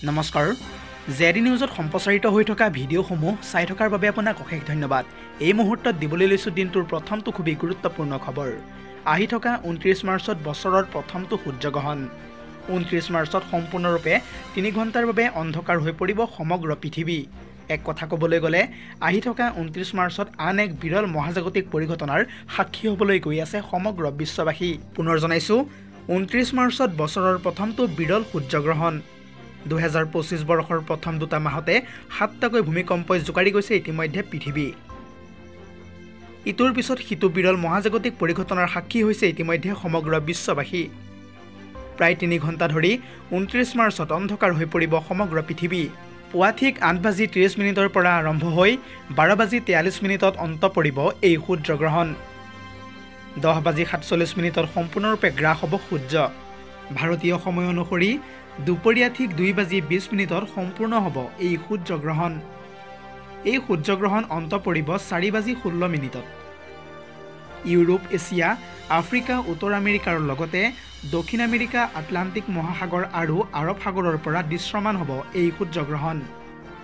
নমস্কাৰ জেডি নিউজত সম্প্ৰচাৰিত হৈ থকা ভিডিঅ'সমূহ চাই থকাৰ বাবে আপোনাক অশেষ ধন্যবাদ। এই মুহূৰ্তত দিবলৈ লৈছো দিনটোৰ প্ৰথমটো খুবেই গুৰুত্বপূৰ্ণ খবৰ। আহি থকা 29 মাৰ্চত বছৰৰ প্ৰথমটো সূৰ্যগ্ৰহণ। 29 মাৰ্চত সম্পূৰ্ণৰূপে 3 ঘণ্টাৰ বাবে অন্ধকাৰ হৈ পৰিব সমগ্ৰ পৃথিৱী। এক কথা ক'বলৈ গ'লে আহি থকা 29 মাৰ্চত আন এক বিৰল মহাজাগতিক পৰিঘটনাৰ সাক্ষী হ'বলৈ গৈ আছে সমগ্ৰ বিশ্ববাসী। পুনৰ জনাইছো 29 মাৰ্চত বছৰৰ প্ৰথমটো বিৰল সূৰ্যগ্ৰহণ। 2025 বৰ্ষৰ প্ৰথম দুটা মাহতে 7টাকৈ ভূমিকম্পই জোকাৰি গৈছে ইতিমধ্যে পৃথিৱী। ইটোৰ পিছত সিটো বিৰল মহাজাগতিক পৰিঘটনাৰ সাক্ষী হৈছে ইতিমধ্যে সমগ্ৰ বিশ্ববাসী। প্ৰায় 3 ঘণ্টা ধৰি 29 মাৰ্চত অন্ধকাৰ হৈ পৰিব সমগ্ৰ পৃথিৱী। পুৱা ঠিক 8:30 পৰা আৰম্ভ হৈ 12:43 অন্ত পৰিব এই সূৰ্যগ্ৰহণ। 10:47 সম্পূৰ্ণৰূপে গ্ৰাস হ'ব সূৰ্য। ভাৰতীয় সময় অনুসৰি দুপৰীয়া ঠিক 2:20 সম্পূৰ্ণ হ'ব এই সূৰ্যগ্ৰহণ। এই সূৰ্যগ্ৰহণ অন্ত পৰিব 4:16। ইউৰোপ, এছিয়া, আফ্ৰিকা, উত্তৰ আমেৰিকাৰ লগতে দক্ষিণ আমেৰিকা, আটলাণ্টিক মহাসাগৰ আৰু আৰৱ সাগৰৰ পৰা দৃশ্যমান হ'ব এই সূৰ্যগ্ৰহণ।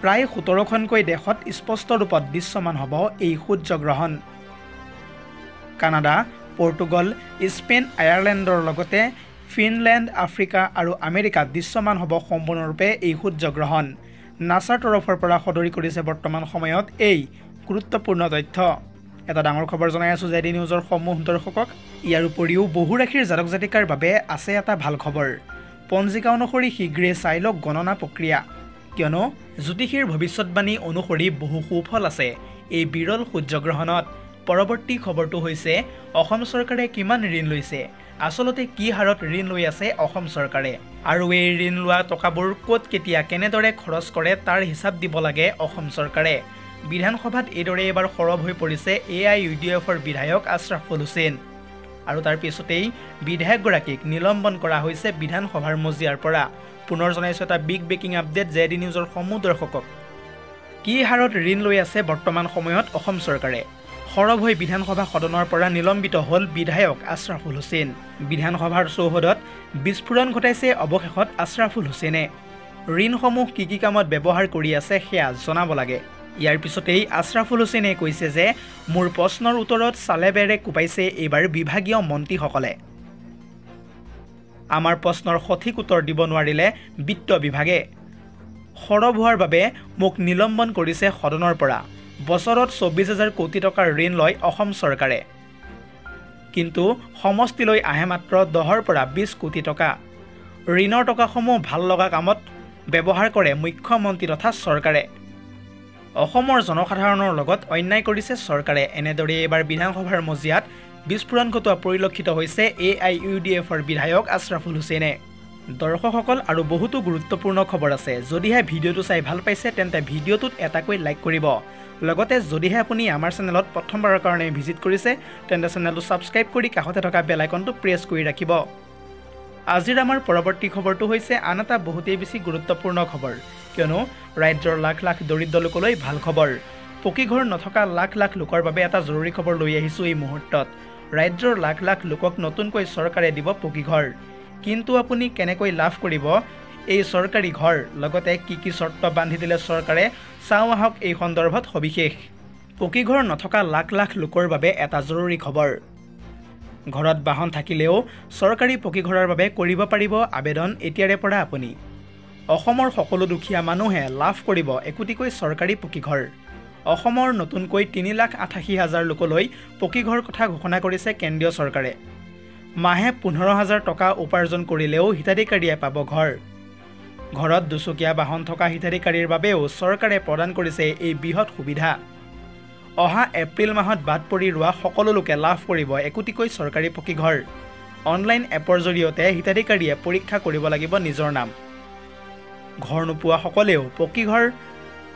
প্ৰায় 17খনকৈ দেশত স্পষ্ট ৰূপত দৃশ্যমান হ'ব এই সূৰ্যগ্ৰহণ। কানাডা, পৰ্তুগাল, স্পেইন, আয়াৰলেণ্ডৰ লগতে ফিনলেণ্ড, আফ্ৰিকা আৰু আমেৰিকাত দৃশ্যমান হ'ব সম্পূৰ্ণৰূপে এই সূৰ্যগ্ৰহণ। নাছাৰ তৰফৰ পৰা সদৰি কৰিছে বৰ্তমান সময়ত এই গুৰুত্বপূৰ্ণ তথ্য। এটা ডাঙৰ খবৰ জনাই আছোঁ জেডি নিউজৰ সমূহ দৰ্শকক। ইয়াৰ উপৰিও বহু ৰাশিৰ জাতক জাতিকাৰ বাবে আছে এটা ভাল খবৰ। পঞ্জিকা অনুসৰি শীঘ্ৰে চাই লওক গণনা প্ৰক্ৰিয়া, কিয়নো জ্যোতিষীৰ ভৱিষ্যতবাণী অনুসৰি বহু সুফল আছে এই বিৰল সূৰ্যগ্ৰহণত। পৰৱৰ্তী খবৰটো হৈছে অসম চৰকাৰে কিমান ঋণ লৈছে। আচলতে কি হাৰত ঋণ লৈ আছে অসম চৰকাৰে, আৰু এই ঋণ লোৱা টকাবোৰ ক'ত কেতিয়া কেনেদৰে খৰচ কৰে তাৰ হিচাপ দিব লাগে অসম চৰকাৰে। বিধানসভাত এইদৰে এবাৰ সৰব হৈ পৰিছে AIUDFৰ বিধায়ক আশ্ৰাফুল হুছেইন, আৰু তাৰ পিছতেই বিধায়কগৰাকীক নিলম্বন কৰা হৈছে বিধানসভাৰ মজিয়াৰ পৰা। পুনৰ জনাইছোঁ এটা বিগ ব্ৰেকিং আপডেট জেডি নিউজৰ সমূহ দৰ্শকক। কি হাৰত ঋণ লৈ আছে বৰ্তমান সময়ত অসম চৰকাৰে। সৰব হৈ বিধানসভা সদনৰ পৰা নিলম্বিত হ'ল বিধায়ক আশ্ৰাফুল হুছেইন। বিধানসভাৰ চৌহদত বিস্ফোৰণ ঘটাইছে অৱশেষত আশ্ৰাফুল হুছেইনে। ঋণসমূহ কি কামত ব্যৱহাৰ কৰি আছে সেয়া জনাব লাগে। ইয়াৰ পিছতেই আশ্ৰাফুল হুছেইনে কৈছে যে মোৰ প্ৰশ্নৰ উত্তৰত চালেবেৰে কোপাইছে এইবাৰ বিভাগীয় মন্ত্ৰীসকলে। আমাৰ প্ৰশ্নৰ সঠিক উত্তৰ দিব নোৱাৰিলে বিত্ত বিভাগে। সৰব হোৱাৰ বাবে মোক নিলম্বন কৰিছে সদনৰ পৰা। বছৰত 24,000 কোটি টকাৰ ঋণ লয় অসম চৰকাৰে, কিন্তু সমষ্টিলৈ আহে মাত্ৰ 10 পৰা 20 কোটি টকা। ঋণৰ টকাসমূহ ভাল লগা কামত ব্যৱহাৰ কৰে মুখ্যমন্ত্ৰী তথা চৰকাৰে। অসমৰ জনসাধাৰণৰ লগত অন্যায় কৰিছে চৰকাৰে। এনেদৰে এইবাৰ বিধানসভাৰ মজিয়াত বিস্ফোৰণ ঘটোৱা পৰিলক্ষিত হৈছে AIUDFৰ বিধায়ক আশ্ৰাফুল হুছেইনে। দৰ্শকসকল, আৰু বহুতো গুৰুত্বপূৰ্ণ খবৰ আছে। যদিহে ভিডিঅ'টো চাই ভাল পাইছে তেন্তে ভিডিঅ'টোত এটাকৈ লাইক কৰিব। লগতে যদিহে আপুনি আমাৰ চেনেলত প্ৰথমবাৰৰ কাৰণে ভিজিট কৰিছে তেন্তে চেনেলটো ছাবস্ক্ৰাইব কৰি কাষতে থকা বেল আইকনটো প্ৰেছ কৰি ৰাখিব। আজিৰ আমাৰ পৰৱৰ্তী খবৰটো হৈছে আন এটা বহুতেই বেছি গুৰুত্বপূৰ্ণ খবৰ, কিয়নো ৰাজ্যৰ লাখ লাখ দৰিদ্ৰ লোকলৈ ভাল খবৰ। পকী ঘৰ নথকা লাখ লাখ লোকৰ বাবে এটা জৰুৰী খবৰ লৈ আহিছোঁ এই মুহূৰ্তত। ৰাজ্যৰ লাখ লাখ লোকক নতুনকৈ চৰকাৰে দিব পকী ঘৰ, কিন্তু আপুনি কেনেকৈ লাভ কৰিব এই চৰকাৰী ঘৰ, লগতে কি চৰ্ত বান্ধি দিলে চৰকাৰে, চাওঁ আহক এই সন্দৰ্ভত সবিশেষ। পকী ঘৰ নথকা লাখ লাখ লোকৰ বাবে এটা জৰুৰী খবৰ। ঘৰত বাহন থাকিলেও চৰকাৰী পকী ঘৰৰ বাবে কৰিব পাৰিব আবেদন এতিয়াৰে পৰা আপুনি। অসমৰ সকলো দুখীয়া মানুহে লাভ কৰিব একোটিকৈ চৰকাৰী পকী ঘৰ। অসমৰ নতুনকৈ 3,88,000 লোকলৈ পকী ঘৰ কথা ঘোষণা কৰিছে কেন্দ্ৰীয় চৰকাৰে। মাহে 15,000 টকা উপাৰ্জন কৰিলেও হিতাধিকাৰীয়ে পাব ঘৰ। ঘৰত দুচকীয়া বাহন থকা হিতাধিকাৰীৰ বাবেও চৰকাৰে প্ৰদান কৰিছে এই বৃহৎ সুবিধা। অহা এপ্ৰিল মাহত বাদ পৰি ৰোৱা সকলো লোকে লাভ কৰিব একোটিকৈ চৰকাৰী পকী ঘৰ। অনলাইন এপৰ জৰিয়তে হিতাধিকাৰীয়ে পৰীক্ষা কৰিব লাগিব নিজৰ নাম। ঘৰ নোপোৱাসকলেও পকী ঘৰ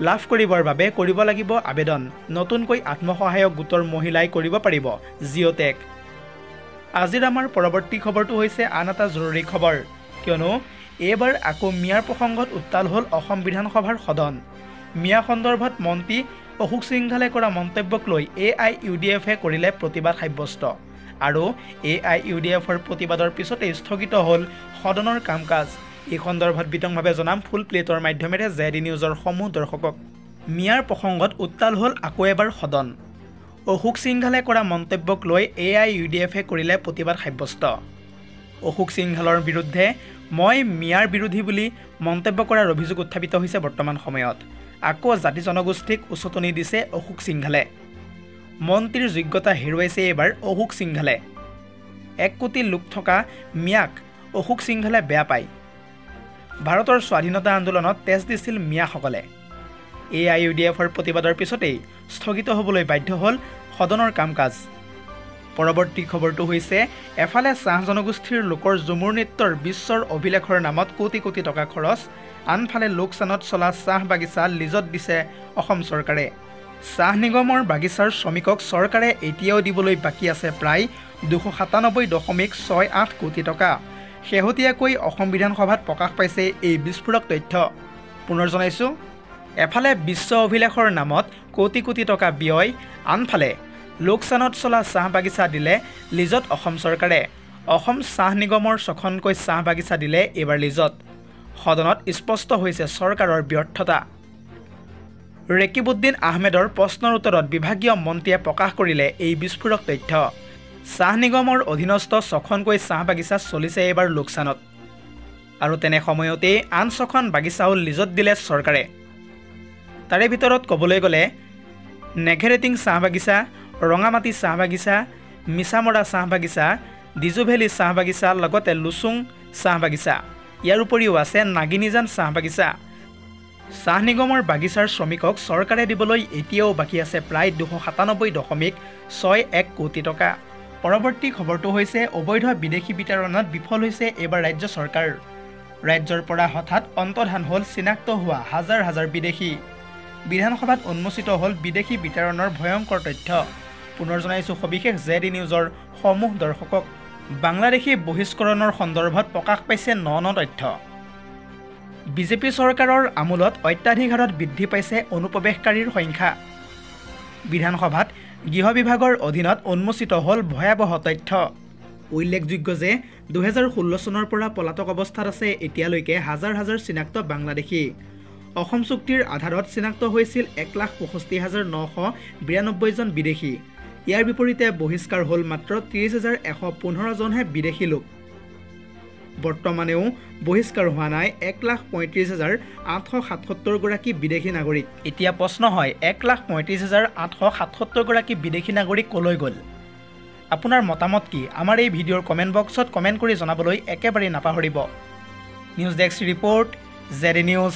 লাভ কৰিবৰ বাবে কৰিব লাগিব আবেদন। নতুনকৈ আত্মসহায়ক গোটৰ মহিলাই কৰিব পাৰিব জিঅ'টেক। আজিৰ আমাৰ পৰৱৰ্তী খবৰটো হৈছে আন এটা জৰুৰী খবৰ, কিয়নো এইবাৰ আকৌ মিয়াৰ প্ৰসংগত উত্তাল হ'ল অসম বিধানসভাৰ সদন। মিয়া সন্দৰ্ভত মন্ত্ৰী অশোক সিংঘালে কৰা মন্তব্যক লৈ AIUDFে কৰিলে প্ৰতিবাদ সাব্যস্ত, আৰু AIUDFৰ প্ৰতিবাদৰ পিছতে স্থগিত হ'ল সদনৰ কাম কাজ। এই সন্দৰ্ভত বিতংভাৱে জনাম ফুল প্লেটৰ মাধ্যমেৰে জেডি নিউজৰ সমূহ দৰ্শকক। মিয়াৰ প্ৰসংগত উত্তাল হ'ল আকৌ এবাৰ সদন। অশোক সিংঘালে কৰা মন্তব্যক লৈ AIUDFে কৰিলে প্ৰতিবাদ সাব্যস্ত। অশোক সিংঘালৰ বিৰুদ্ধে মই মিয়াৰ বিৰোধী বুলি মন্তব্য কৰাৰ অভিযোগ উত্থাপিত হৈছে বৰ্তমান সময়ত। আকৌ জাতি জনগোষ্ঠীক উচতনি দিছে অশোক সিংঘালে। মন্ত্ৰীৰ যোগ্যতা হেৰুৱাইছে এইবাৰ অশোক সিংঘালে। 1 কোটি লোক থকা মিয়াক অশোক সিংঘালে বেয়া পায়। ভাৰতৰ স্বাধীনতা আন্দোলনত তেজ দিছিল মিয়াসকলে। AIUDFৰ প্ৰতিবাদৰ পিছতেই স্থগিত হ'বলৈ বাধ্য হ'ল সদনৰ কাম কাজ। পৰৱৰ্তী খবৰটো হৈছে এফালে চাহ জনগোষ্ঠীৰ লোকৰ ঝুমুৰ নৃত্যৰ বিশ্বৰ অভিলেখৰ নামত কোটি কোটি টকা খৰচ, আনফালে লোকচানত চলা চাহ বাগিচা লিজত দিছে অসম চৰকাৰে। চাহ নিগমৰ বাগিচাৰ শ্ৰমিকক চৰকাৰে এতিয়াও দিবলৈ বাকী আছে প্ৰায় 297.68 কোটি টকা। শেহতীয়াকৈ অসম বিধানসভাত প্ৰকাশ পাইছে এই বিস্ফোৰক তথ্য। পুনৰ জনাইছোঁ, এফালে বিশ্ব অভিলেখৰ নামত কোটি কোটি টকা ব্যয়, আনফালে লোকচানত চলা চাহ বাগিচা দিলে লিজত অসম চৰকাৰে। অসম চাহ নিগমৰ 6খনকৈ চাহ বাগিচা দিলে এইবাৰ লিজত। সদনত স্পষ্ট হৈছে চৰকাৰৰ ব্যৰ্থতা। ৰেকিবউদ্দিন আহমেদৰ প্ৰশ্নৰ উত্তৰত বিভাগীয় মন্ত্ৰীয়ে প্ৰকাশ কৰিলে এই বিস্ফোৰক তথ্য। চাহ নিগমৰ অধীনস্থ 6খনকৈ চাহ বাগিচা চলিছে এইবাৰ লোকচানত। আৰু তেনে সময়তেই আন 6খন বাগিচাও লিজত দিলে চৰকাৰে। তাৰে ভিতৰত ক'বলৈ গ'লে নেঘেৰেটিং চাহ বাগিচা, ৰঙামাটি চাহ বাগিচা, মিছামৰা চাহ বাগিচা, ডিজুভেলী চাহ বাগিচা, লগতে লুচুং চাহ বাগিচা। ইয়াৰ উপৰিও আছে নাগিনিজান চাহ বাগিচা। চাহ নিগমৰ বাগিচাৰ শ্ৰমিকক চৰকাৰে দিবলৈ এতিয়াও বাকী আছে প্ৰায় 297.61 কোটি টকা। পৰৱৰ্তী খবৰটো হৈছে অবৈধ বিদেশী বিতৰণত বিফল হৈছে এইবাৰ ৰাজ্য চৰকাৰ। ৰাজ্যৰ পৰা হঠাৎ অন্তৰ্ধান হ'ল চিনাক্ত হোৱা হাজাৰ হাজাৰ বিদেশী। বিধানসভাত উন্মোচিত হ'ল বিদেশী বিতৰণৰ ভয়ংকৰ তথ্য। পুনৰ জনাইছোঁ সবিশেষ জেডি নিউজৰ সমূহ দৰ্শকক। বাংলাদেশী বহিষ্কৰণৰ সন্দৰ্ভত প্ৰকাশ পাইছে ন তথ্য। বিজেপি চৰকাৰৰ আমোলত অত্যাধিক হাৰত বৃদ্ধি পাইছে অনুপ্ৰৱেশকাৰীৰ সংখ্যা। বিধানসভাত গৃহ বিভাগৰ অধীনত উন্মোচিত হ'ল ভয়াৱহ তথ্য। উল্লেখযোগ্য যে 2016 চনৰ পৰা পলাতক অৱস্থাত আছে এতিয়ালৈকে হাজাৰ হাজাৰ চিনাক্ত বাংলাদেশী। অসম চুক্তিৰ আধাৰত চিনাক্ত হৈছিল 1,65,992 জন বিদেশী। ইয়াৰ বিপৰীতে বহিষ্কাৰ হ'ল মাত্ৰ 30,115 জনহে বিদেশী লোক। বৰ্তমানেও বহিষ্কাৰ হোৱা নাই 1,35,877 গৰাকী বিদেশী নাগৰিক। এতিয়া প্ৰশ্ন হয় 1,35,877 গৰাকী বিদেশী নাগৰিক ক'লৈ গ'ল? আপোনাৰ মতামত কি? আমাৰ এই ভিডিঅ'ৰ কমেণ্ট বক্সত কমেণ্ট কৰি জনাবলৈ একেবাৰে নাপাহৰিব। News desk report, JD news.